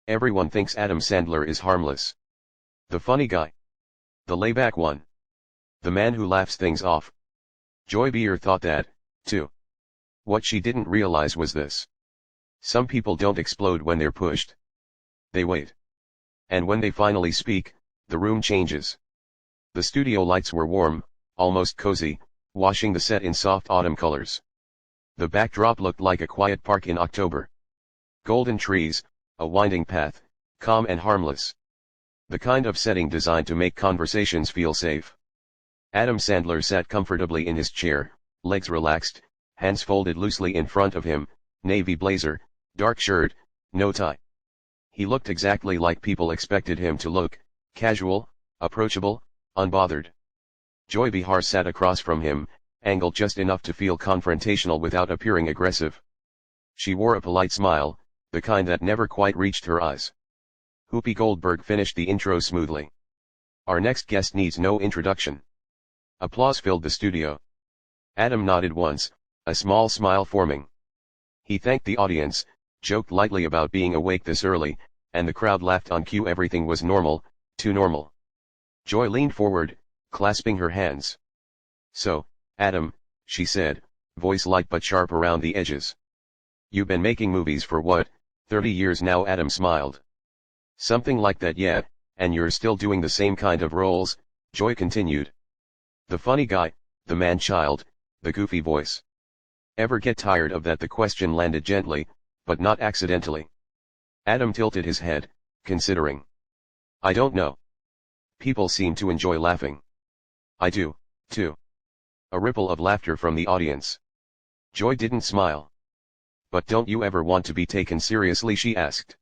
Everyone thinks Adam Sandler is harmless. The funny guy. The layback one. The man who laughs things off. Joy Behar thought that, too. What she didn't realize was this. Some people don't explode when they're pushed. They wait. And when they finally speak, the room changes. The studio lights were warm, almost cozy, washing the set in soft autumn colors. The backdrop looked like a quiet park in October. Golden trees, a winding path, calm and harmless. The kind of setting designed to make conversations feel safe. Adam Sandler sat comfortably in his chair, legs relaxed, hands folded loosely in front of him, navy blazer, dark shirt, no tie. He looked exactly like people expected him to look, casual, approachable, unbothered. Joy Behar sat across from him, angled just enough to feel confrontational without appearing aggressive. She wore a polite smile, the kind that never quite reached her eyes. Whoopi Goldberg finished the intro smoothly. Our next guest needs no introduction. Applause filled the studio. Adam nodded once, a small smile forming. He thanked the audience, joked lightly about being awake this early, and the crowd laughed on cue. Everything was normal, too normal. Joy leaned forward, clasping her hands. So, Adam, she said, voice light but sharp around the edges. You've been making movies for what, 30 years now? Adam smiled. Something like that, yeah, and you're still doing the same kind of roles, Joy continued. The funny guy, the man-child, the goofy voice. Ever get tired of that? The question landed gently, but not accidentally. Adam tilted his head, considering. I don't know. People seem to enjoy laughing. I do, too. A ripple of laughter from the audience. Joy didn't smile. But don't you ever want to be taken seriously? She asked.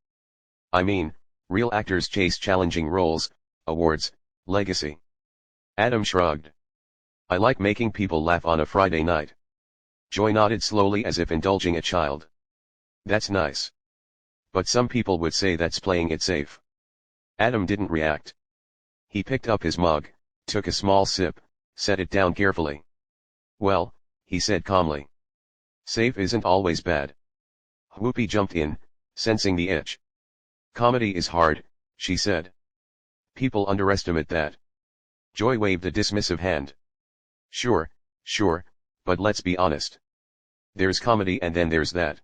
I mean, real actors chase challenging roles, awards, legacy. Adam shrugged. I like making people laugh on a Friday night. Joy nodded slowly as if indulging a child. That's nice. But some people would say that's playing it safe. Adam didn't react. He picked up his mug, took a small sip, set it down carefully. Well, he said calmly. Safe isn't always bad. Whoopi jumped in, sensing the itch. Comedy is hard, she said. People underestimate that. Joy waved a dismissive hand. Sure, but let's be honest. There's comedy and then there's that.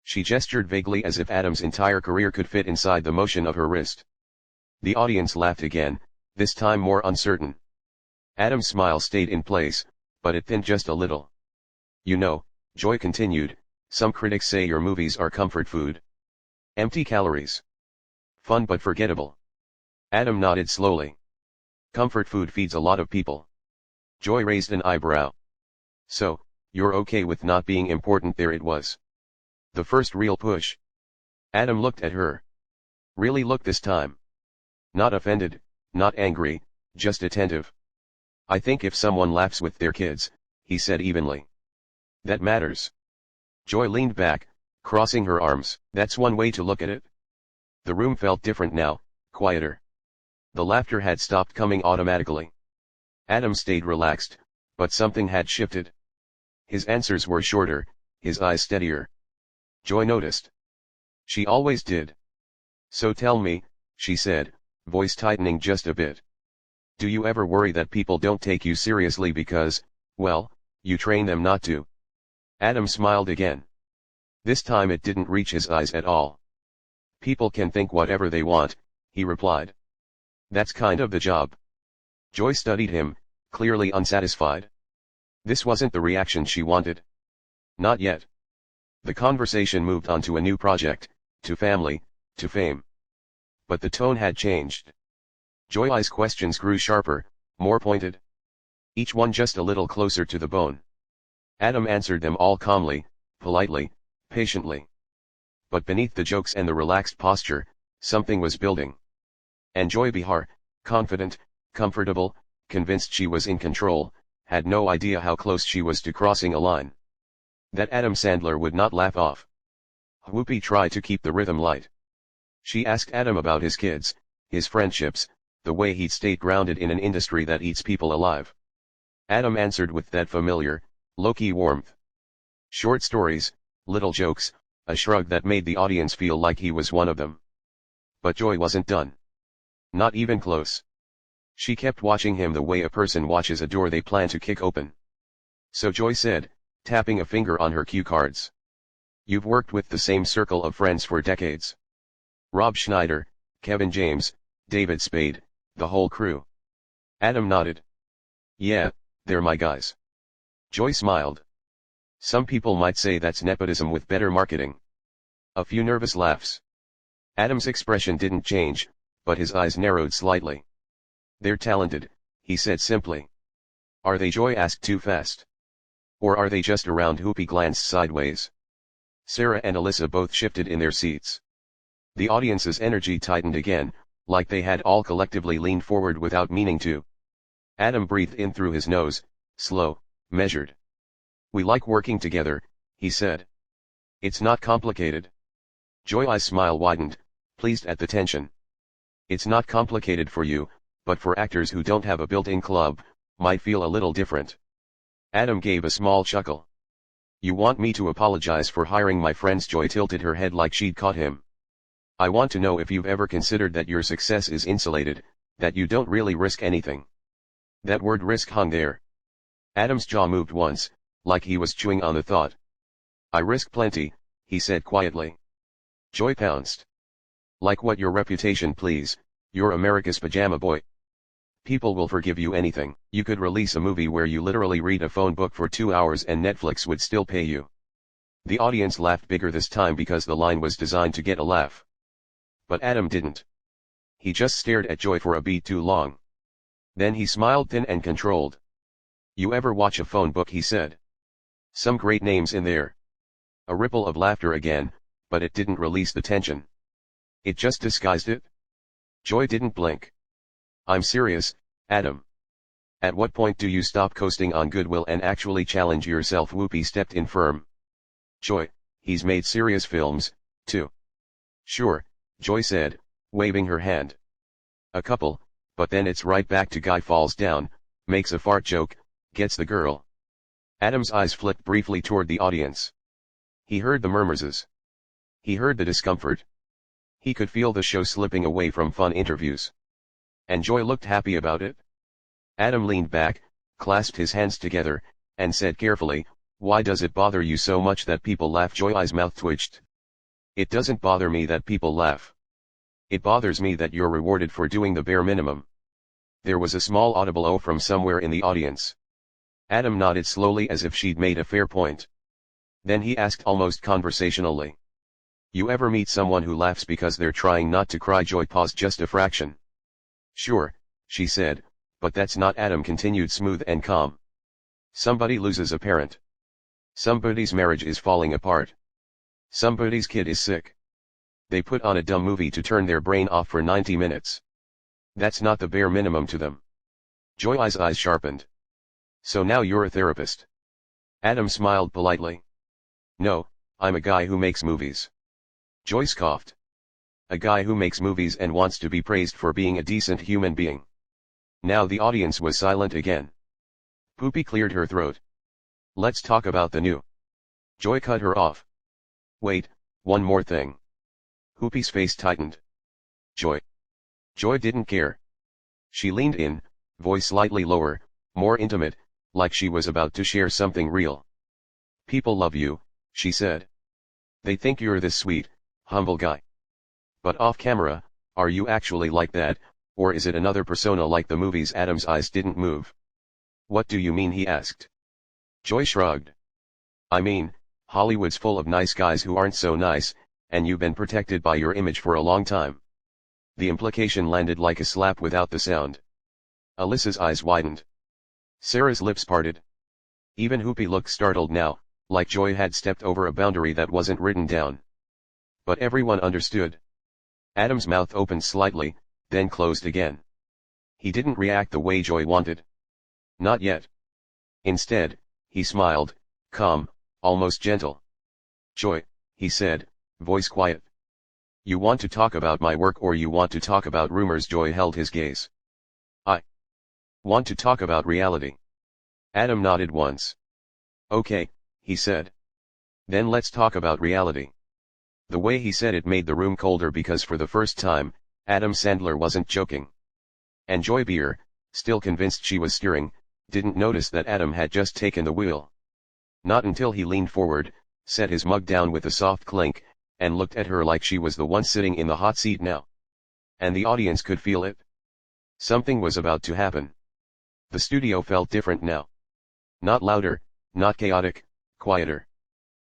She gestured vaguely as if Adam's entire career could fit inside the motion of her wrist. The audience laughed again, this time more uncertain. Adam's smile stayed in place, but it thinned just a little. You know, Joy continued, some critics say your movies are comfort food. Empty calories. Fun but forgettable. Adam nodded slowly. Comfort food feeds a lot of people. Joy raised an eyebrow. So, you're okay with not being important? There it was. The first real push. Adam looked at her. Really looked this time. Not offended, not angry, just attentive. I think if someone laughs with their kids, he said evenly. That matters. Joy leaned back, crossing her arms. That's one way to look at it. The room felt different now, quieter. The laughter had stopped coming automatically. Adam stayed relaxed, but something had shifted. His answers were shorter, his eyes steadier. Joy noticed. She always did. So tell me, she said, voice tightening just a bit. Do you ever worry that people don't take you seriously because, well, you train them not to? Adam smiled again. This time it didn't reach his eyes at all. People can think whatever they want, he replied. That's kind of the job. Joy studied him, clearly unsatisfied. This wasn't the reaction she wanted. Not yet. The conversation moved on to a new project, to family, to fame. But the tone had changed. Joy's questions grew sharper, more pointed. Each one just a little closer to the bone. Adam answered them all calmly, politely, patiently. But beneath the jokes and the relaxed posture, something was building. And Joy Behar, confident, comfortable, convinced she was in control, had no idea how close she was to crossing a line that Adam Sandler would not laugh off. Whoopi tried to keep the rhythm light. She asked Adam about his kids, his friendships, the way he'd stayed grounded in an industry that eats people alive. Adam answered with that familiar, low-key warmth. Short stories, little jokes, a shrug that made the audience feel like he was one of them. But Joy wasn't done. Not even close. She kept watching him the way a person watches a door they plan to kick open. So Joy said, tapping a finger on her cue cards. You've worked with the same circle of friends for decades. Rob Schneider, Kevin James, David Spade, the whole crew. Adam nodded. Yeah, they're my guys. Joy smiled. Some people might say that's nepotism with better marketing. A few nervous laughs. Adam's expression didn't change, but his eyes narrowed slightly. They're talented, he said simply. Are they? Joy asked too fast. Or are they just around? Whoopi glanced sideways. Sarah and Alyssa both shifted in their seats. The audience's energy tightened again, like they had all collectively leaned forward without meaning to. Adam breathed in through his nose, slow, measured. We like working together, he said. It's not complicated. Joy's smile widened, pleased at the tension. It's not complicated for you, but for actors who don't have a built-in club, might feel a little different. Adam gave a small chuckle. You want me to apologize for hiring my friends? Joy tilted her head like she'd caught him. I want to know if you've ever considered that your success is insulated, that you don't really risk anything. That word risk hung there. Adam's jaw moved once, like he was chewing on the thought. I risk plenty, he said quietly. Joy pounced. Like what? Your reputation, please. You're America's pajama boy. People will forgive you anything. You could release a movie where you literally read a phone book for 2 hours and Netflix would still pay you. The audience laughed bigger this time because the line was designed to get a laugh. But Adam didn't. He just stared at Joy for a beat too long. Then he smiled thin and controlled. You ever watch a phone book? He said. Some great names in there. A ripple of laughter again, but it didn't release the tension. It just disguised it. Joy didn't blink. I'm serious, Adam. At what point do you stop coasting on goodwill and actually challenge yourself? Whoopi stepped in firm. Joy, he's made serious films, too. Sure, Joy said, waving her hand. A couple, but then it's right back to guy falls down, makes a fart joke, gets the girl. Adam's eyes flicked briefly toward the audience. He heard the murmurs. He heard the discomfort. He could feel the show slipping away from fun interviews. And Joy looked happy about it. Adam leaned back, clasped his hands together, and said carefully, why does it bother you so much that people laugh? Joy's mouth twitched. It doesn't bother me that people laugh. It bothers me that you're rewarded for doing the bare minimum. There was a small audible "oh" from somewhere in the audience. Adam nodded slowly as if she'd made a fair point. Then he asked almost conversationally. You ever meet someone who laughs because they're trying not to cry? Joy paused just a fraction. Sure, she said, but that's not. Adam continued smooth and calm. Somebody loses a parent. Somebody's marriage is falling apart. Somebody's kid is sick. They put on a dumb movie to turn their brain off for 90 minutes. That's not the bare minimum to them. Joy's eyes sharpened. So now you're a therapist. Adam smiled politely. No, I'm a guy who makes movies. Joy scoffed. A guy who makes movies and wants to be praised for being a decent human being. Now the audience was silent again. Whoopi cleared her throat. Let's talk about the new. Joy cut her off. Wait, one more thing. Whoopi's face tightened. Joy. Joy didn't care. She leaned in, voice slightly lower, more intimate, like she was about to share something real. People love you, she said. They think you're this sweet, humble guy. But off camera, are you actually like that, or is it another persona like the movies? Adam's eyes didn't move. What do you mean? He asked. Joy shrugged. I mean, Hollywood's full of nice guys who aren't so nice, and you've been protected by your image for a long time. The implication landed like a slap without the sound. Alyssa's eyes widened. Sarah's lips parted. Even Whoopi looked startled now, like Joy had stepped over a boundary that wasn't written down. But everyone understood. Adam's mouth opened slightly, then closed again. He didn't react the way Joy wanted. Not yet. Instead, he smiled, calm, almost gentle. Joy, he said, voice quiet. You want to talk about my work or you want to talk about rumors? Joy held his gaze. I want to talk about reality. Adam nodded once. Okay, he said. Then let's talk about reality. The way he said it made the room colder because for the first time, Adam Sandler wasn't joking. And Joy Behar, still convinced she was steering, didn't notice that Adam had just taken the wheel. Not until he leaned forward, set his mug down with a soft clink, and looked at her like she was the one sitting in the hot seat now. And the audience could feel it. Something was about to happen. The studio felt different now. Not louder, not chaotic, quieter.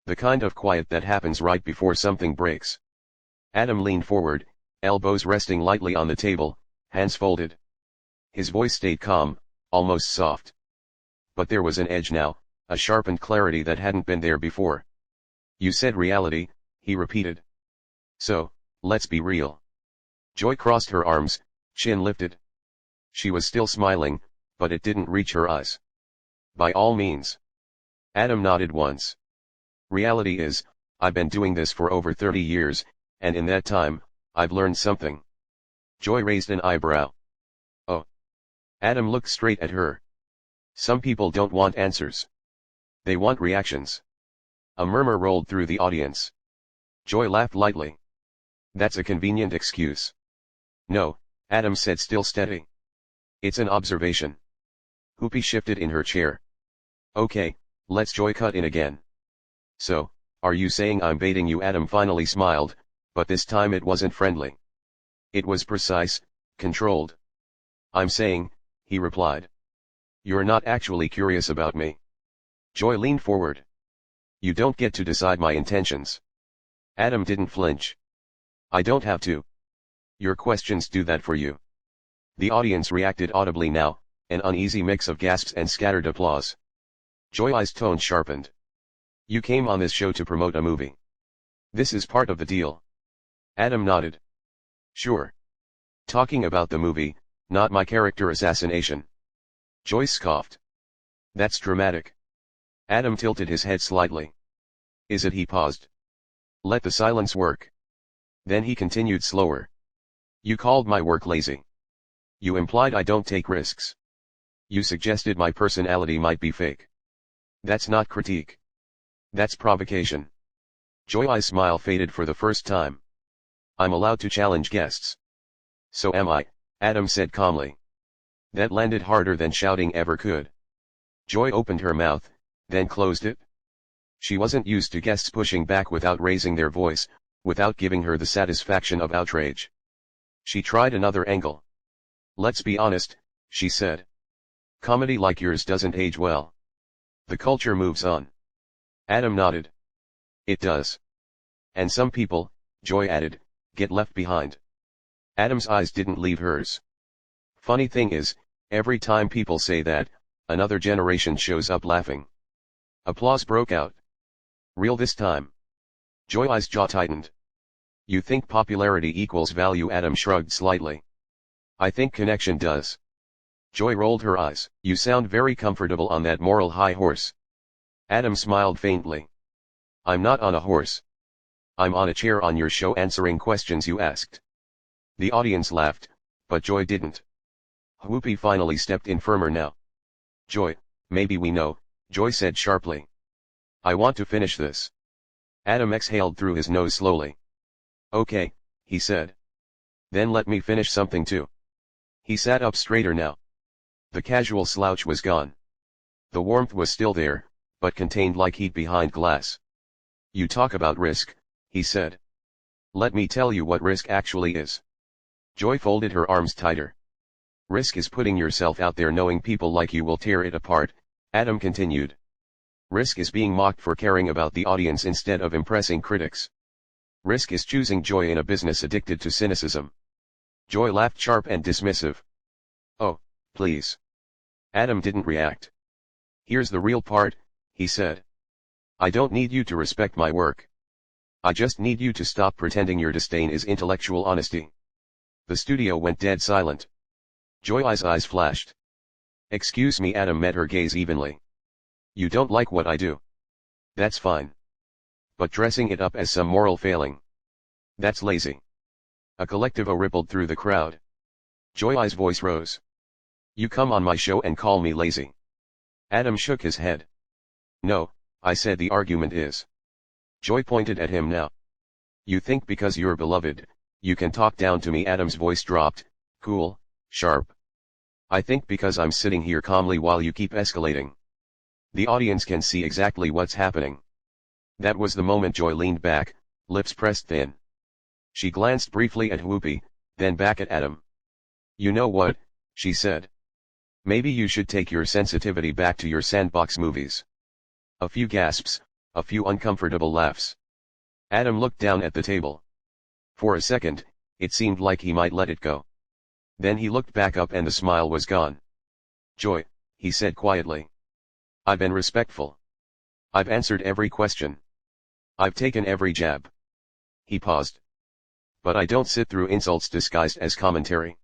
The kind of quiet that happens right before something breaks. Adam leaned forward, elbows resting lightly on the table, hands folded. His voice stayed calm, almost soft. But there was an edge now, a sharpened clarity that hadn't been there before. You said reality, he repeated. So, let's be real. Joy crossed her arms, chin lifted. She was still smiling, but it didn't reach her eyes. By all means. Adam nodded once. Reality is, I've been doing this for over 30 years, and in that time, I've learned something. Joy raised an eyebrow. Oh. Adam looked straight at her. Some people don't want answers. They want reactions. A murmur rolled through the audience. Joy laughed lightly. That's a convenient excuse. No, Adam said, still steady. It's an observation. Whoopi shifted in her chair. Okay, let's Joy cut in again. So, are you saying I'm baiting you? Adam finally smiled, but this time it wasn't friendly. It was precise, controlled. I'm saying, he replied. You're not actually curious about me. Joy leaned forward. You don't get to decide my intentions. Adam didn't flinch. I don't have to. Your questions do that for you. The audience reacted audibly now, an uneasy mix of gasps and scattered applause. Joy's tone sharpened. You came on this show to promote a movie. This is part of the deal. Adam nodded. Sure. Talking about the movie, not my character assassination. Joy scoffed. That's dramatic. Adam tilted his head slightly. Is it? He paused. Let the silence work. Then he continued slower. You called my work lazy. You implied I don't take risks. You suggested my personality might be fake. That's not critique. That's provocation. Joy's smile faded for the first time. I'm allowed to challenge guests. So am I, Adam said calmly. That landed harder than shouting ever could. Joy opened her mouth, then closed it. She wasn't used to guests pushing back without raising their voice, without giving her the satisfaction of outrage. She tried another angle. Let's be honest, she said. Comedy like yours doesn't age well. The culture moves on. Adam nodded. It does. And some people, Joy added, get left behind. Adam's eyes didn't leave hers. Funny thing is, every time people say that, another generation shows up laughing. Applause broke out. Real this time. Joy's jaw tightened. You think popularity equals value? Adam shrugged slightly. I think connection does. Joy rolled her eyes. You sound very comfortable on that moral high horse. Adam smiled faintly. I'm not on a horse. I'm on a chair on your show answering questions you asked. The audience laughed, but Joy didn't. Whoopi finally stepped in firmer now. Joy, maybe we know, Joy said sharply. I want to finish this. Adam exhaled through his nose slowly. Okay, he said. Then let me finish something too. He sat up straighter now. The casual slouch was gone. The warmth was still there, but contained like heat behind glass. You talk about risk, he said. Let me tell you what risk actually is. Joy folded her arms tighter. Risk is putting yourself out there knowing people like you will tear it apart, Adam continued. Risk is being mocked for caring about the audience instead of impressing critics. Risk is choosing joy in a business addicted to cynicism. Joy laughed sharp and dismissive. Oh, please. Adam didn't react. Here's the real part, he said. I don't need you to respect my work. I just need you to stop pretending your disdain is intellectual honesty. The studio went dead silent. Joy's eyes flashed. Excuse me, Adam met her gaze evenly. You don't like what I do. That's fine. But dressing it up as some moral failing. That's lazy. A collective "oh" rippled through the crowd. Joy's voice rose. You come on my show and call me lazy. Adam shook his head. No, I said the argument is. Joy pointed at him now. You think because you're beloved, you can talk down to me? Adam's voice dropped, cool, sharp. I think because I'm sitting here calmly while you keep escalating. The audience can see exactly what's happening. That was the moment Joy leaned back, lips pressed thin. She glanced briefly at Whoopi, then back at Adam. You know what, she said. Maybe you should take your sensitivity back to your sandbox movies. A few gasps, a few uncomfortable laughs. Adam looked down at the table. For a second, it seemed like he might let it go. Then he looked back up and the smile was gone. Joy, he said quietly. I've been respectful. I've answered every question. I've taken every jab. He paused. But I don't sit through insults disguised as commentary.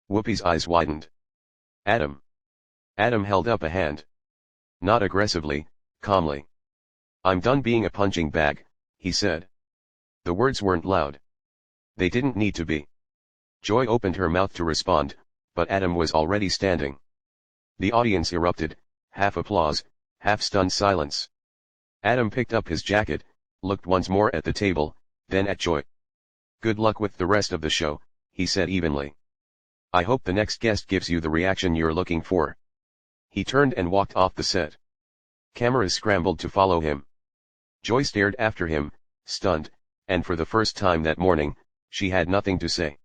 Whoopi's eyes widened. Adam. Adam held up a hand. Not aggressively, calmly. I'm done being a punching bag, he said. The words weren't loud. They didn't need to be. Joy opened her mouth to respond, but Adam was already standing. The audience erupted, half applause, half stunned silence. Adam picked up his jacket, looked once more at the table, then at Joy. Good luck with the rest of the show, he said evenly. I hope the next guest gives you the reaction you're looking for. He turned and walked off the set. Cameras scrambled to follow him. Joy stared after him, stunned, and for the first time that morning, she had nothing to say.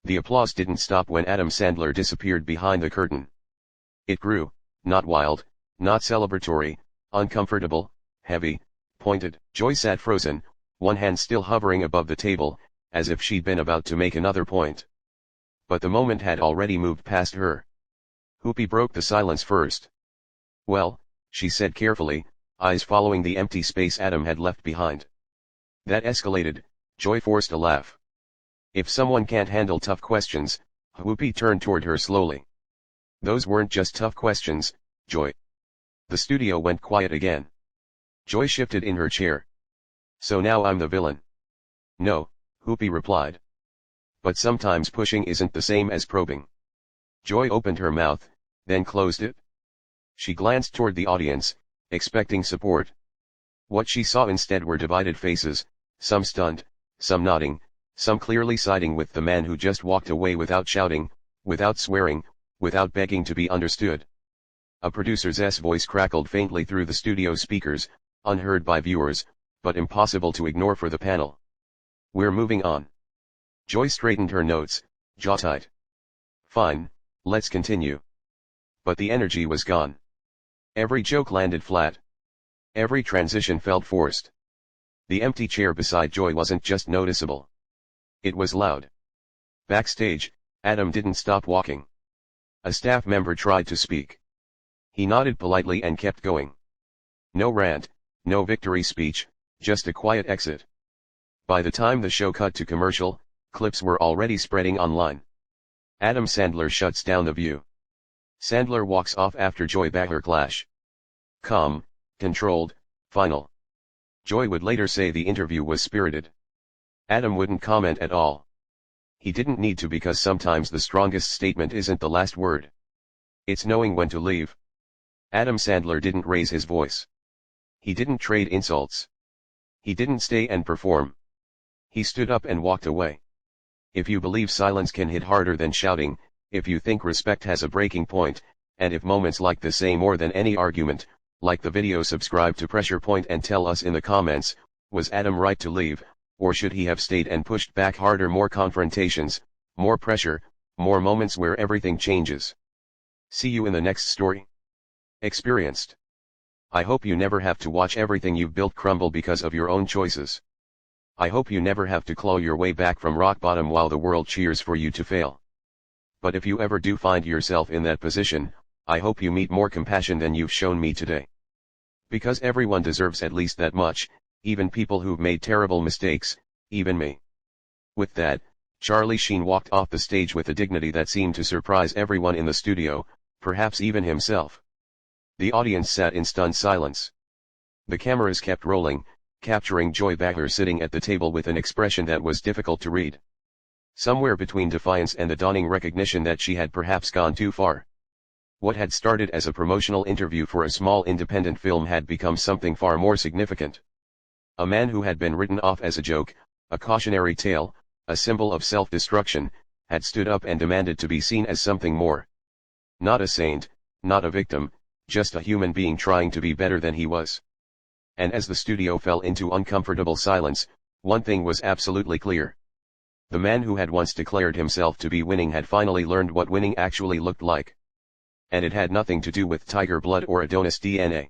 The applause didn't stop when Adam Sandler disappeared behind the curtain. It grew, not wild, not celebratory, uncomfortable, heavy, pointed. Joy sat frozen, one hand still hovering above the table, as if she'd been about to make another point. But the moment had already moved past her. Whoopi broke the silence first. Well, she said carefully, eyes following the empty space Adam had left behind. That escalated. Joy forced a laugh. If someone can't handle tough questions, Whoopi turned toward her slowly. Those weren't just tough questions, Joy. The studio went quiet again. Joy shifted in her chair. So now I'm the villain. No, Whoopi replied. But sometimes pushing isn't the same as probing. Joy opened her mouth, then closed it. She glanced toward the audience, expecting support. What she saw instead were divided faces, some stunned, some nodding, some clearly siding with the man who just walked away without shouting, without swearing, without begging to be understood. A producer's voice crackled faintly through the studio speakers, unheard by viewers, but impossible to ignore for the panel. We're moving on. Joy straightened her notes, jaw tight. Fine, let's continue. But the energy was gone. Every joke landed flat. Every transition felt forced. The empty chair beside Joy wasn't just noticeable. It was loud. Backstage, Adam didn't stop walking. A staff member tried to speak. He nodded politely and kept going. No rant, no victory speech, just a quiet exit. By the time the show cut to commercial, clips were already spreading online. Adam Sandler shuts down the view. Sandler walks off after Joy Behar clash. Calm, controlled, final. Joy would later say the interview was spirited. Adam wouldn't comment at all. He didn't need to because sometimes the strongest statement isn't the last word. It's knowing when to leave. Adam Sandler didn't raise his voice. He didn't trade insults. He didn't stay and perform. He stood up and walked away. If you believe silence can hit harder than shouting, if you think respect has a breaking point, and if moments like this say more than any argument, like the video, subscribe to Pressure Point and tell us in the comments, was Adam right to leave, or should he have stayed and pushed back harder? More confrontations, more pressure, more moments where everything changes. See you in the next story. Experienced. I hope you never have to watch everything you've built crumble because of your own choices. I hope you never have to claw your way back from rock bottom while the world cheers for you to fail. But if you ever do find yourself in that position, I hope you meet more compassion than you've shown me today. Because everyone deserves at least that much, even people who've made terrible mistakes, even me. With that, Charlie Sheen walked off the stage with a dignity that seemed to surprise everyone in the studio, perhaps even himself. The audience sat in stunned silence. The cameras kept rolling, capturing Joy Behar sitting at the table with an expression that was difficult to read. Somewhere between defiance and the dawning recognition that she had perhaps gone too far. What had started as a promotional interview for a small independent film had become something far more significant. A man who had been written off as a joke, A cautionary tale, a symbol of self-destruction, had stood up and demanded to be seen as something more. Not a saint, not a victim, just a human being trying to be better than he was. And as the studio fell into uncomfortable silence, one thing was absolutely clear. The man who had once declared himself to be winning had finally learned what winning actually looked like. And it had nothing to do with tiger blood or Adonis DNA.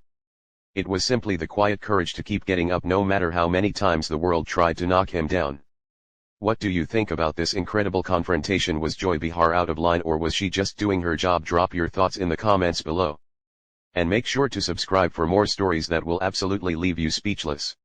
It was simply the quiet courage to keep getting up no matter how many times the world tried to knock him down. What do you think about this incredible confrontation? Was Joy Behar out of line, or was she just doing her job? Drop your thoughts in the comments below. And make sure to subscribe for more stories that will absolutely leave you speechless.